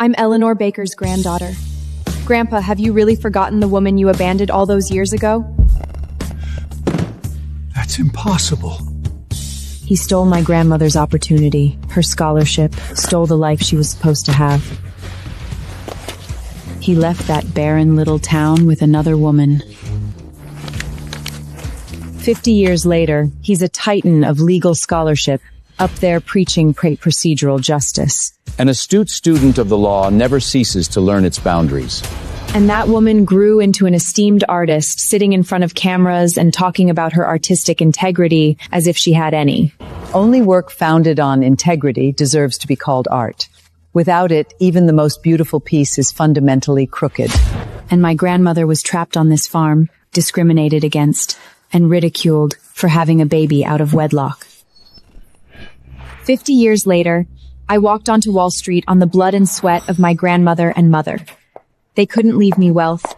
I'm Eleanor Baker's granddaughter. Grandpa, have you really forgotten the woman you abandoned all those years ago? That's impossible. He stole my grandmother's opportunity, her scholarship, stole the life she was supposed to have. He left that barren little town with another woman. 50 years later, he's a titan of legal scholarship, up there preaching procedural justice. An astute student of the law never ceases to learn its boundaries. And that woman grew into an esteemed artist, sitting in front of cameras and talking about her artistic integrity as if she had any. Only work founded on integrity deserves to be called art. Without it, even the most beautiful piece is fundamentally crooked. And my grandmother was trapped on this farm, discriminated against, and ridiculed for having a baby out of wedlock. 50 years later, I walked onto Wall Street on the blood and sweat of my grandmother and mother. They couldn't leave me wealth.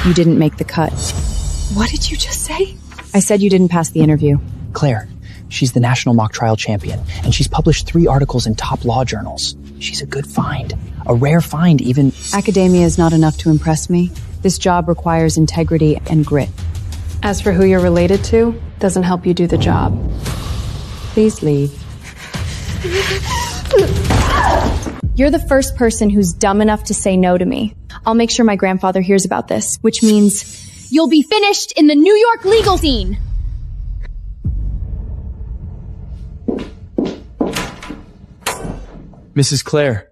You didn't make the cut. What did you just say? I said you didn't pass the interview. Claire, she's the national mock trial champion, and she's published 3 articles in top law journals. She's a good find. A rare find, even. Academia is not enough to impress me. This job requires integrity and grit. As for who you're related to, doesn't help you do the job. Please leave. You're the first person who's dumb enough to say no to me. I'll make sure my grandfather hears about this, which means you'll be finished in the New York legal scene. Mrs. Claire.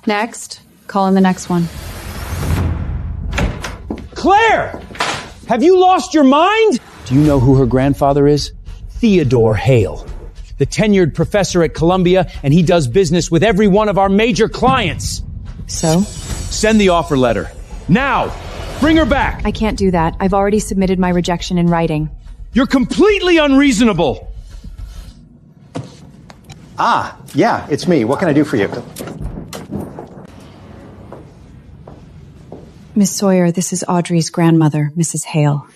Next. Call in the next one. Claire! Have you lost your mind? Do you know who her grandfather is? Theodore Hale, the tenured professor at Columbia, and he does business with every one of our major clients. So? Send the offer letter. Now! Bring her back! I can't do that. I've already submitted my rejection in writing. You're completely unreasonable! Yeah, it's me. What can I do for you? Miss Sawyer, this is Audrey's grandmother, Mrs. Hale.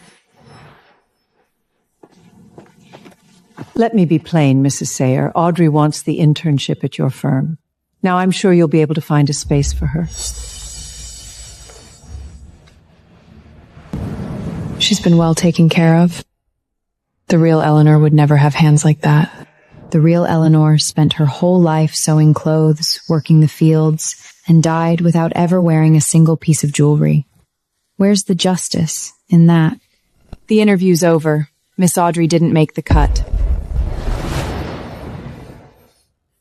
Let me be plain, Mrs. Sayer. Audrey wants the internship at your firm. Now, I'm sure you'll be able to find a space for her. She's been well taken care of. The real Eleanor would never have hands like that. The real Eleanor spent her whole life sewing clothes, working the fields, and died without ever wearing a single piece of jewelry. Where's the justice in that? The interview's over. Miss Audrey didn't make the cut.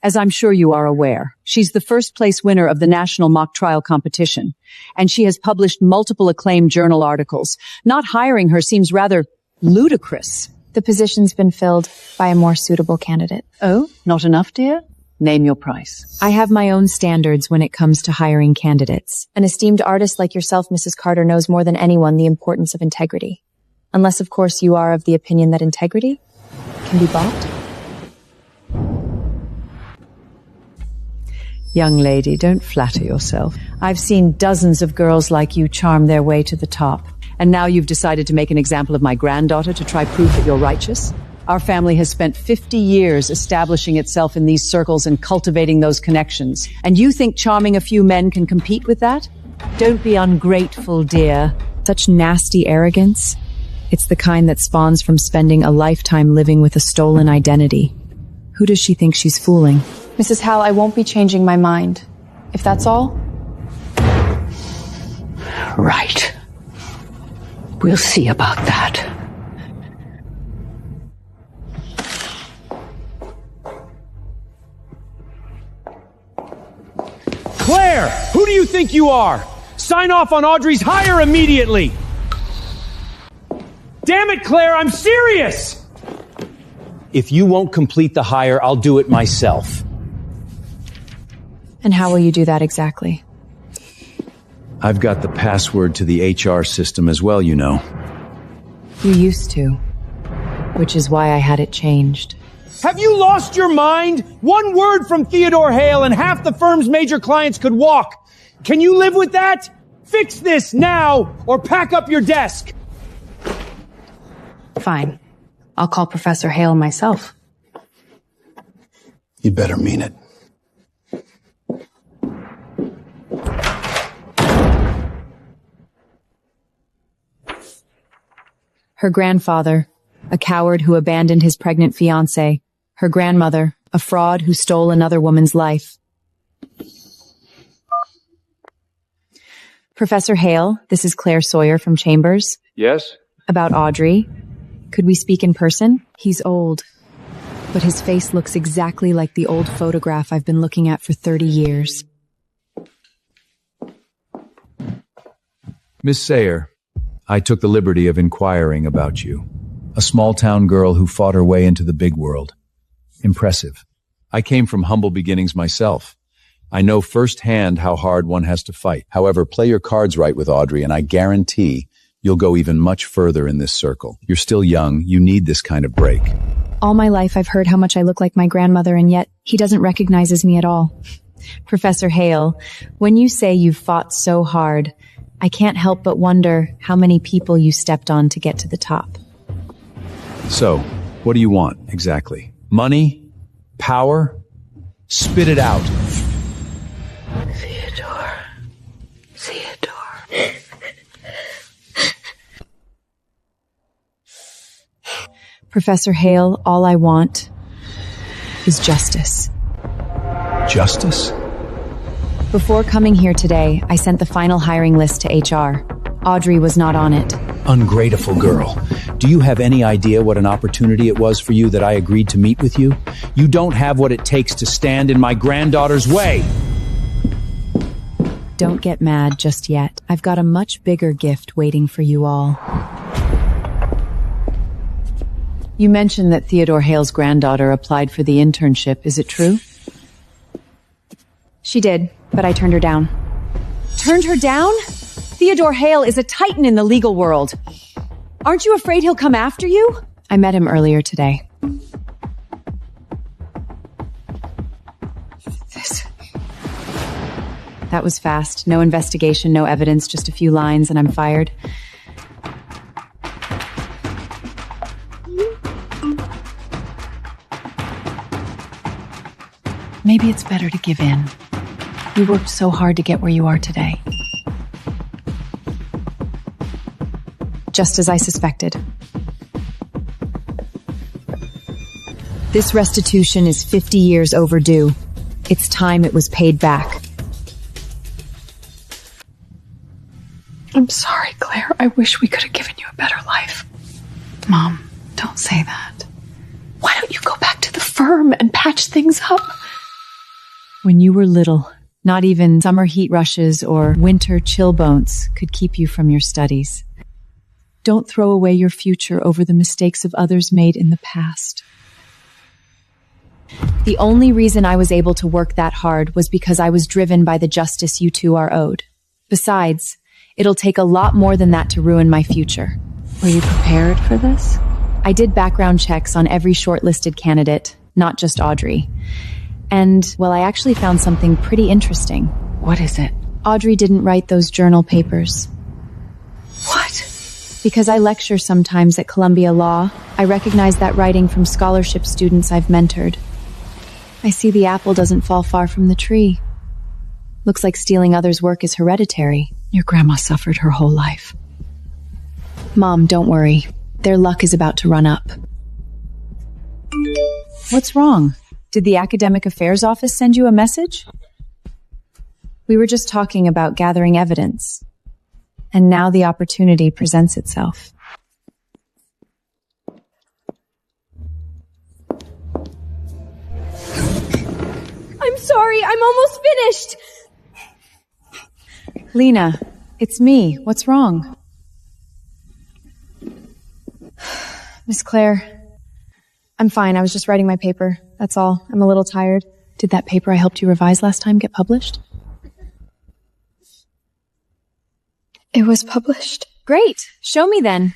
As I'm sure you are aware, she's the first place winner of the National Mock Trial Competition, and she has published multiple acclaimed journal articles. Not hiring her seems rather ludicrous. The position's been filled by a more suitable candidate. Oh, not enough, dear? Name your price. I have my own standards when it comes to hiring candidates. An esteemed artist like yourself, Mrs. Carter, knows more than anyone the importance of integrity. Unless, of course, you are of the opinion that integrity can be bought. Young lady, don't flatter yourself. I've seen dozens of girls like you charm their way to the top. And now you've decided to make an example of my granddaughter to try proof that you're righteous? Our family has spent 50 years establishing itself in these circles and cultivating those connections. And you think charming a few men can compete with that? Don't be ungrateful, dear. Such nasty arrogance. It's the kind that spawns from spending a lifetime living with a stolen identity. Who does she think she's fooling? Mrs. Hal, I won't be changing my mind. If that's all. Right. We'll see about that. Claire, who do you think you are? Sign off on Audrey's hire immediately! Damn it, Claire, I'm serious! If you won't complete the hire, I'll do it myself. And how will you do that exactly? I've got the password to the HR system as well, you know. You used to. Which is why I had it changed. Have you lost your mind? One word from Theodore Hale and half the firm's major clients could walk. Can you live with that? Fix this now, or pack up your desk! Fine. I'll call Professor Hale myself. You better mean it. Her grandfather, a coward who abandoned his pregnant fiancée. Her grandmother, a fraud who stole another woman's life. Professor Hale, this is Claire Sawyer from Chambers. Yes? About Audrey. Could we speak in person? He's old, but his face looks exactly like the old photograph I've been looking at for 30 years. Miss Sayer, I took the liberty of inquiring about you. A small-town girl who fought her way into the big world. Impressive. I came from humble beginnings myself. I know firsthand how hard one has to fight. However, play your cards right with Audrey, and I guarantee you'll go even much further in this circle. You're still young. You need this kind of break. All my life I've heard how much I look like my grandmother, and yet he doesn't recognize me at all. Professor Hale, when you say you've fought so hard, I can't help but wonder how many people you stepped on to get to the top. So, what do you want, exactly? Money? Power? Spit it out. Theodore. Professor Hale, all I want is justice. Justice? Before coming here today, I sent the final hiring list to HR. Audrey was not on it. Ungrateful girl. Do you have any idea what an opportunity it was for you that I agreed to meet with you? You don't have what it takes to stand in my granddaughter's way. Don't get mad just yet. I've got a much bigger gift waiting for you all. You mentioned that Theodore Hale's granddaughter applied for the internship. Is it true? She did, but I turned her down. Turned her down? Theodore Hale is a titan in the legal world. Aren't you afraid he'll come after you? I met him earlier today. That was fast. No investigation, no evidence, just a few lines, and I'm fired. Maybe it's better to give in. You worked so hard to get where you are today. Just as I suspected. This restitution is 50 years overdue. It's time it was paid back. I'm sorry, Claire. I wish we could have given you a better life. Mom, don't say that. Why don't you go back to the firm and patch things up? When you were little, not even summer heat rushes or winter chill bones could keep you from your studies. Don't throw away your future over the mistakes of others made in the past. The only reason I was able to work that hard was because I was driven by the justice you two are owed. Besides, it'll take a lot more than that to ruin my future. Were you prepared for this? I did background checks on every shortlisted candidate, not just Audrey. And, well, I actually found something pretty interesting. What is it? Audrey didn't write those journal papers. What? Because I lecture sometimes at Columbia Law, I recognize that writing from scholarship students I've mentored. I see the apple doesn't fall far from the tree. Looks like stealing others' work is hereditary. Your grandma suffered her whole life. Mom, don't worry. Their luck is about to run up. What's wrong? Did the Academic Affairs Office send you a message? We were just talking about gathering evidence. And now the opportunity presents itself. I'm sorry, I'm almost finished! Lena, it's me. What's wrong? Miss Claire, I'm fine. I was just writing my paper. That's all. I'm a little tired. Did that paper I helped you revise last time get published? It was published. Great. Show me then.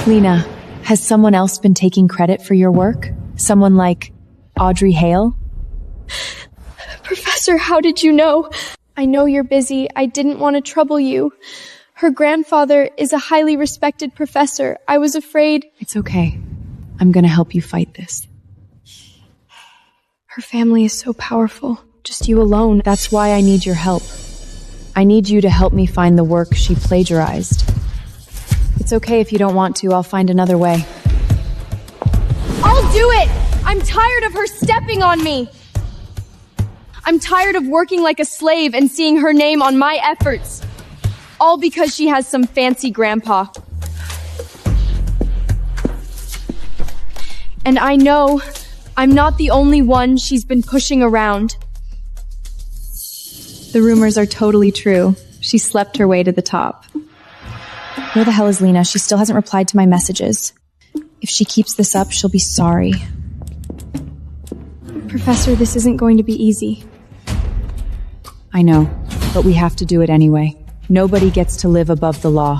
Lena, has someone else been taking credit for your work? Someone like Audrey Hale? Professor, how did you know? I know you're busy. I didn't want to trouble you. Her grandfather is a highly respected professor. I was afraid... It's okay. I'm gonna help you fight this. Her family is so powerful. Just you alone. That's why I need your help. I need you to help me find the work she plagiarized. It's okay if you don't want to. I'll find another way. I'll do it! I'm tired of her stepping on me! I'm tired of working like a slave and seeing her name on my efforts. All because she has some fancy grandpa. And I know I'm not the only one she's been pushing around. The rumors are totally true. She slept her way to the top. Where the hell is Lena? She still hasn't replied to my messages. If she keeps this up, she'll be sorry. Professor, this isn't going to be easy. I know, but we have to do it anyway. Nobody gets to live above the law.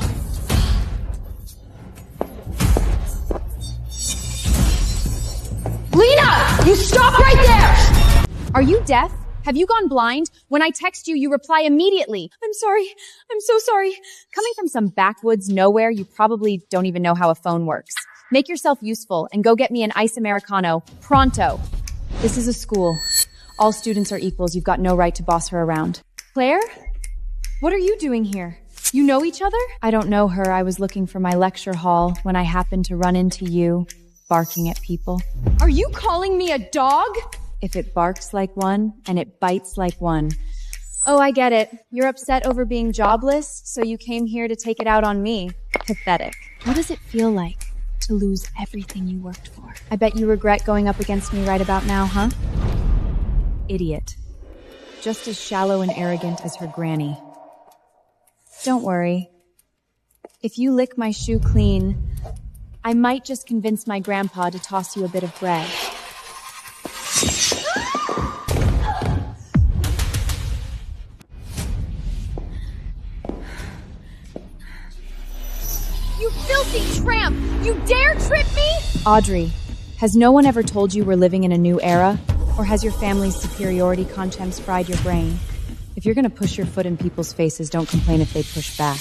Lena! You stop right there! Are you deaf? Have you gone blind? When I text you, you reply immediately. I'm sorry. I'm so sorry. Coming from some backwoods nowhere, you probably don't even know how a phone works. Make yourself useful and go get me an ice Americano. Pronto. This is a school. All students are equals. You've got no right to boss her around. Claire? What are you doing here? You know each other? I don't know her. I was looking for my lecture hall when I happened to run into you, barking at people. Are you calling me a dog? If it barks like one, and it bites like one. Oh, I get it. You're upset over being jobless, so you came here to take it out on me. Pathetic. What does it feel like to lose everything you worked for? I bet you regret going up against me right about now, huh? Idiot. Just as shallow and arrogant as her granny. Don't worry. If you lick my shoe clean, I might just convince my grandpa to toss you a bit of bread. You filthy tramp! You dare trip me? Audrey, has no one ever told you we're living in a new era? Or has your family's superiority contempt fried your brain? If you're gonna push your foot in people's faces, don't complain if they push back.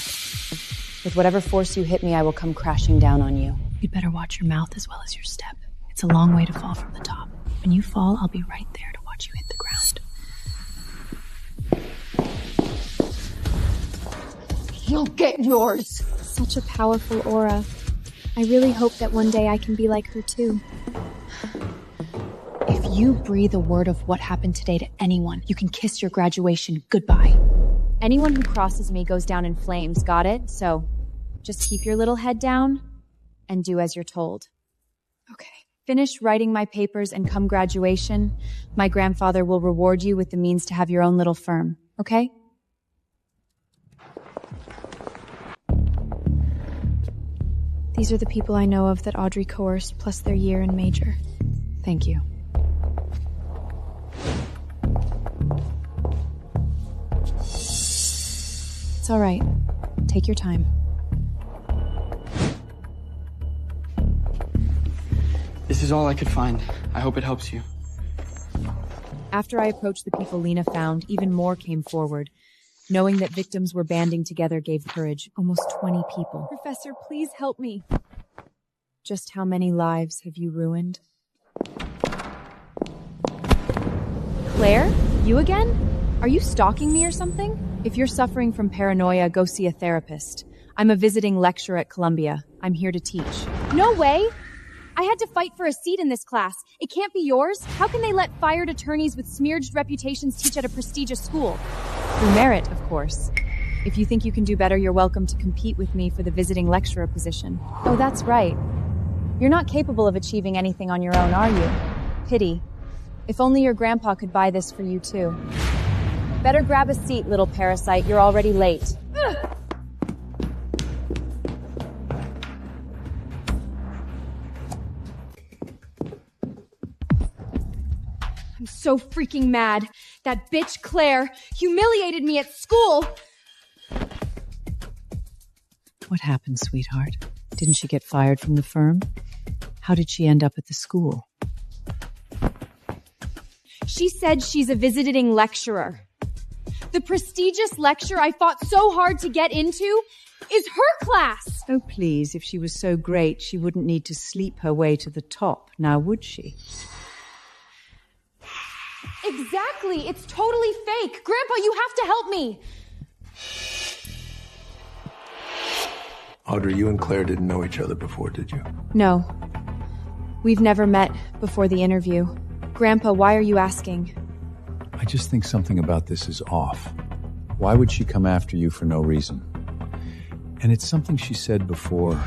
With whatever force you hit me, I will come crashing down on you. You'd better watch your mouth as well as your step. It's a long way to fall from the top. When you fall, I'll be right there to watch you hit the ground. You'll get yours. Such a powerful aura. I really hope that one day I can be like her too. If you breathe a word of what happened today to anyone, you can kiss your graduation goodbye. Anyone who crosses me goes down in flames, got it? So, just keep your little head down and do as you're told. Okay. Finish writing my papers and come graduation, my grandfather will reward you with the means to have your own little firm, okay? These are the people I know of that Audrey coerced, plus their year and major. Thank you. It's all right. Take your time. This is all I could find. I hope it helps you. After I approached the people Lena found, even more came forward. Knowing that victims were banding together gave courage. Almost 20 people. Professor, please help me. Just how many lives have you ruined? Claire? You again? Are you stalking me or something? If you're suffering from paranoia, go see a therapist. I'm a visiting lecturer at Columbia. I'm here to teach. No way! I had to fight for a seat in this class. It can't be yours. How can they let fired attorneys with smeared reputations teach at a prestigious school? Through merit, of course. If you think you can do better, you're welcome to compete with me for the visiting lecturer position. Oh, that's right. You're not capable of achieving anything on your own, are you? Pity. If only your grandpa could buy this for you, too. Better grab a seat, little parasite. You're already late. I'm so freaking mad. That bitch Claire humiliated me at school. What happened, sweetheart? Didn't she get fired from the firm? How did she end up at the school? She said she's a visiting lecturer. The prestigious lecture I fought so hard to get into is her class. Oh, please, if she was so great, she wouldn't need to sleep her way to the top, now would she? Exactly. It's totally fake. Grandpa, you have to help me. Audrey, you and Claire didn't know each other before, did you? No. We've never met before the interview. Grandpa, why are you asking? I just think something about this is off. Why would she come after you for no reason? And it's something she said before.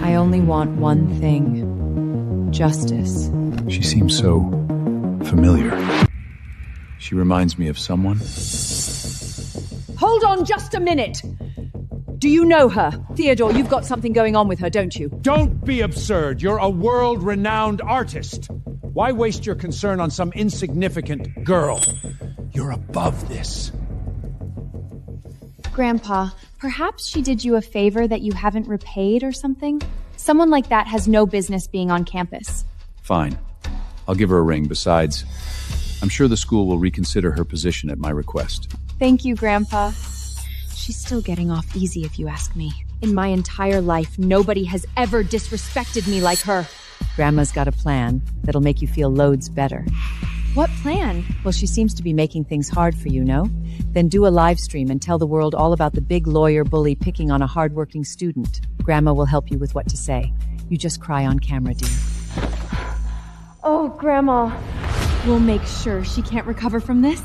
I only want one thing. Justice. She seems so familiar. She reminds me of someone. Hold on just a minute! Do you know her? Theodore, you've got something going on with her, don't you? Don't be absurd. You're a world-renowned artist. Why waste your concern on some insignificant girl? You're above this. Grandpa, perhaps she did you a favor that you haven't repaid or something? Someone like that has no business being on campus. Fine. I'll give her a ring. Besides, I'm sure the school will reconsider her position at my request. Thank you, Grandpa. She's still getting off easy if you ask me. In my entire life, nobody has ever disrespected me like her. Grandma's got a plan that'll make you feel loads better. What plan? Well, she seems to be making things hard for you, no? Then do a live stream and tell the world all about the big lawyer bully picking on a hardworking student. Grandma will help you with what to say. You just cry on camera, dear. Oh, Grandma. We'll make sure she can't recover from this.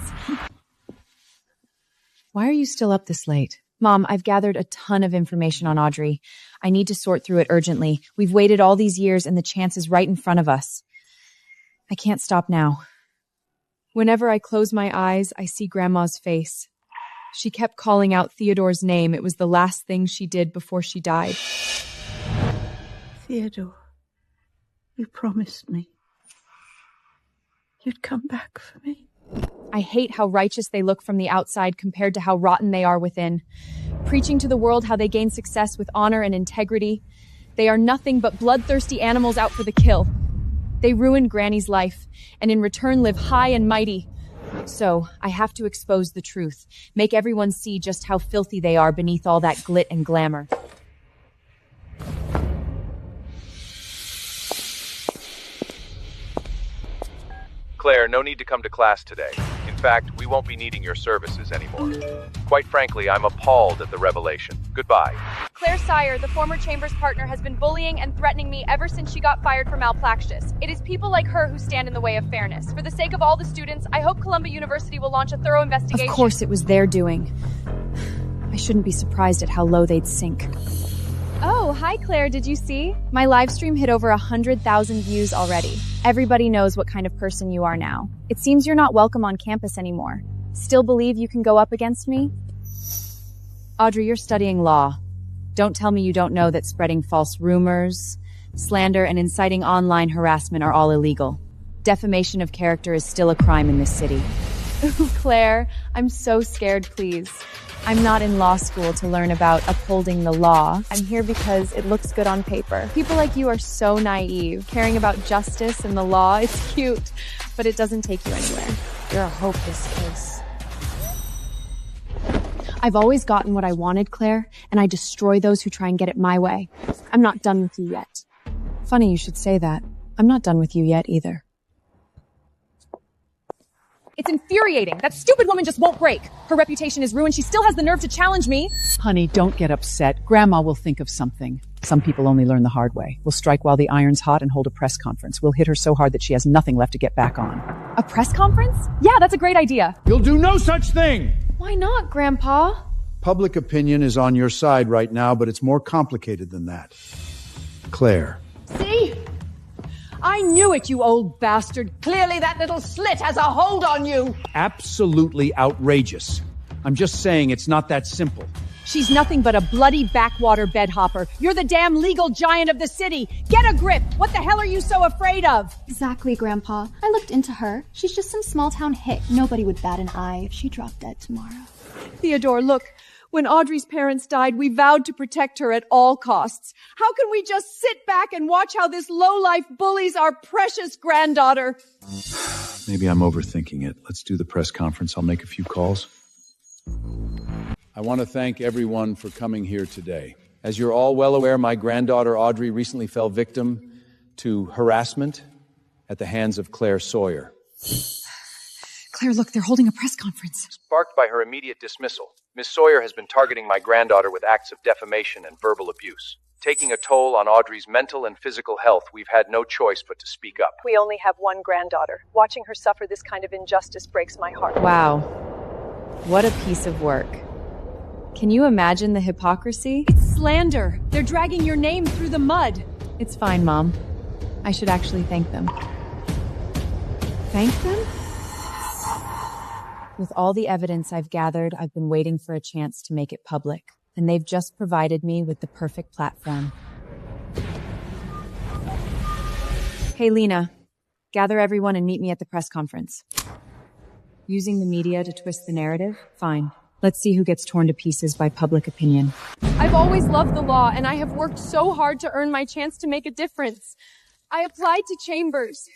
Why are you still up this late? Mom, I've gathered a ton of information on Audrey. I need to sort through it urgently. We've waited all these years and the chance is right in front of us. I can't stop now. Whenever I close my eyes, I see Grandma's face. She kept calling out Theodore's name. It was the last thing she did before she died. Theodore, you promised me you'd come back for me. I hate how righteous they look from the outside compared to how rotten they are within. Preaching to the world how they gain success with honor and integrity. They are nothing but bloodthirsty animals out for the kill. They ruined Granny's life, and in return live high and mighty. So, I have to expose the truth, make everyone see just how filthy they are beneath all that glit and glamour. Claire, no need to come to class today. In fact, we won't be needing your services anymore. Quite frankly, I'm appalled at the revelation. Goodbye. Claire Sire, the former Chambers partner, has been bullying and threatening me ever since she got fired for malpractice. It is people like her who stand in the way of fairness. For the sake of all the students, I hope Columbia University will launch a thorough investigation. Of course it was their doing. I shouldn't be surprised at how low they'd sink. Oh, hi Claire, did you see? My live stream hit over 100,000 views already. Everybody knows what kind of person you are now. It seems you're not welcome on campus anymore. Still believe you can go up against me? Audrey, you're studying law. Don't tell me you don't know that spreading false rumors, slander, and inciting online harassment are all illegal. Defamation of character is still a crime in this city. Ooh, Claire, I'm so scared, please. I'm not in law school to learn about upholding the law. I'm here because it looks good on paper. People like you are so naive. Caring about justice and the law, it's cute, but it doesn't take you anywhere. You're a hopeless case. I've always gotten what I wanted, Claire, and I destroy those who try and get it my way. I'm not done with you yet. Funny you should say that. I'm not done with you yet either. It's infuriating. That stupid woman just won't break. Her reputation is ruined. She still has the nerve to challenge me. Honey, don't get upset. Grandma will think of something. Some people only learn the hard way. We'll strike while the iron's hot and hold a press conference. We'll hit her so hard that she has nothing left to get back on. A press conference? Yeah, that's a great idea. You'll do no such thing! Why not, Grandpa? Public opinion is on your side right now, but it's more complicated than that. Claire. See? I knew it, you old bastard. Clearly that little slit has a hold on you. Absolutely outrageous. I'm just saying it's not that simple. She's nothing but a bloody backwater bedhopper. You're the damn legal giant of the city. Get a grip. What the hell are you so afraid of? Exactly, Grandpa. I looked into her. She's just some small-town hick. Nobody would bat an eye if she dropped dead tomorrow. Theodore, look. When Audrey's parents died, we vowed to protect her at all costs. How can we just sit back and watch how this lowlife bullies our precious granddaughter? Maybe I'm overthinking it. Let's do the press conference. I'll make a few calls. I want to thank everyone for coming here today. As you're all well aware, my granddaughter Audrey recently fell victim to harassment at the hands of Claire Sawyer. Claire, look, they're holding a press conference. Sparked by her immediate dismissal, Miss Sawyer has been targeting my granddaughter with acts of defamation and verbal abuse. Taking a toll on Audrey's mental and physical health, we've had no choice but to speak up. We only have one granddaughter. Watching her suffer this kind of injustice breaks my heart. Wow. What a piece of work. Can you imagine the hypocrisy? It's slander. They're dragging your name through the mud. It's fine, Mom. I should actually thank them. Thank them? With all the evidence I've gathered, I've been waiting for a chance to make it public, and they've just provided me with the perfect platform. Hey, Lena, gather everyone and meet me at the press conference. Using the media to twist the narrative? Fine. Let's see who gets torn to pieces by public opinion. I've always loved the law, and I have worked so hard to earn my chance to make a difference. I applied to Chambers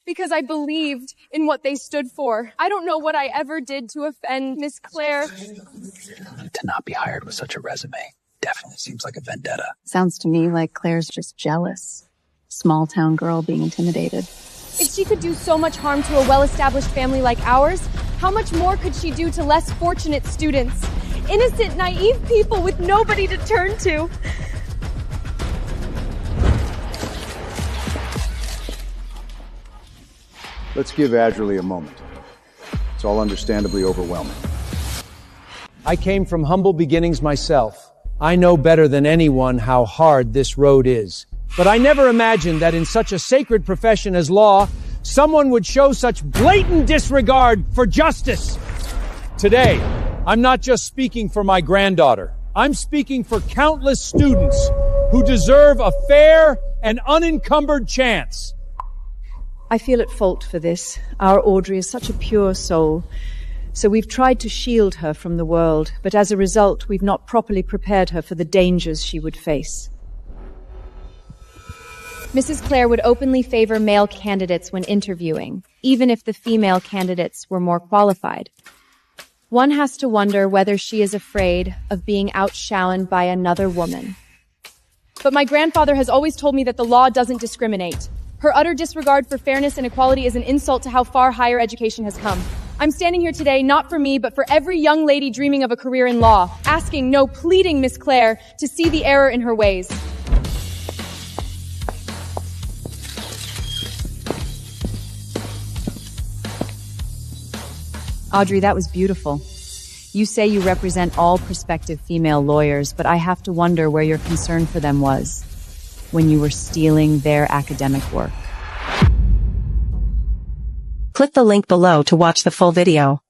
because I believed in what they stood for. I don't know what I ever did to offend Miss Claire. To not be hired with such a resume definitely seems like a vendetta. Sounds to me like Claire's just jealous. Small town girl being intimidated. If she could do so much harm to a well-established family like ours, how much more could she do to less fortunate students? Innocent, naive people with nobody to turn to. Let's give Audrey a moment. It's all understandably overwhelming. I came from humble beginnings myself. I know better than anyone how hard this road is. But I never imagined that in such a sacred profession as law, someone would show such blatant disregard for justice. Today, I'm not just speaking for my granddaughter. I'm speaking for countless students who deserve a fair and unencumbered chance. I feel at fault for this. Our Audrey is such a pure soul. So we've tried to shield her from the world, but as a result, we've not properly prepared her for the dangers she would face. Mrs. Claire would openly favor male candidates when interviewing, even if the female candidates were more qualified. One has to wonder whether she is afraid of being outshone by another woman. But my grandfather has always told me that the law doesn't discriminate. Her utter disregard for fairness and equality is an insult to how far higher education has come. I'm standing here today not for me, but for every young lady dreaming of a career in law, asking, no, pleading Miss Claire to see the error in her ways. Audrey, that was beautiful. You say you represent all prospective female lawyers, but I have to wonder where your concern for them was when you were stealing their academic work. Click the link below to watch the full video.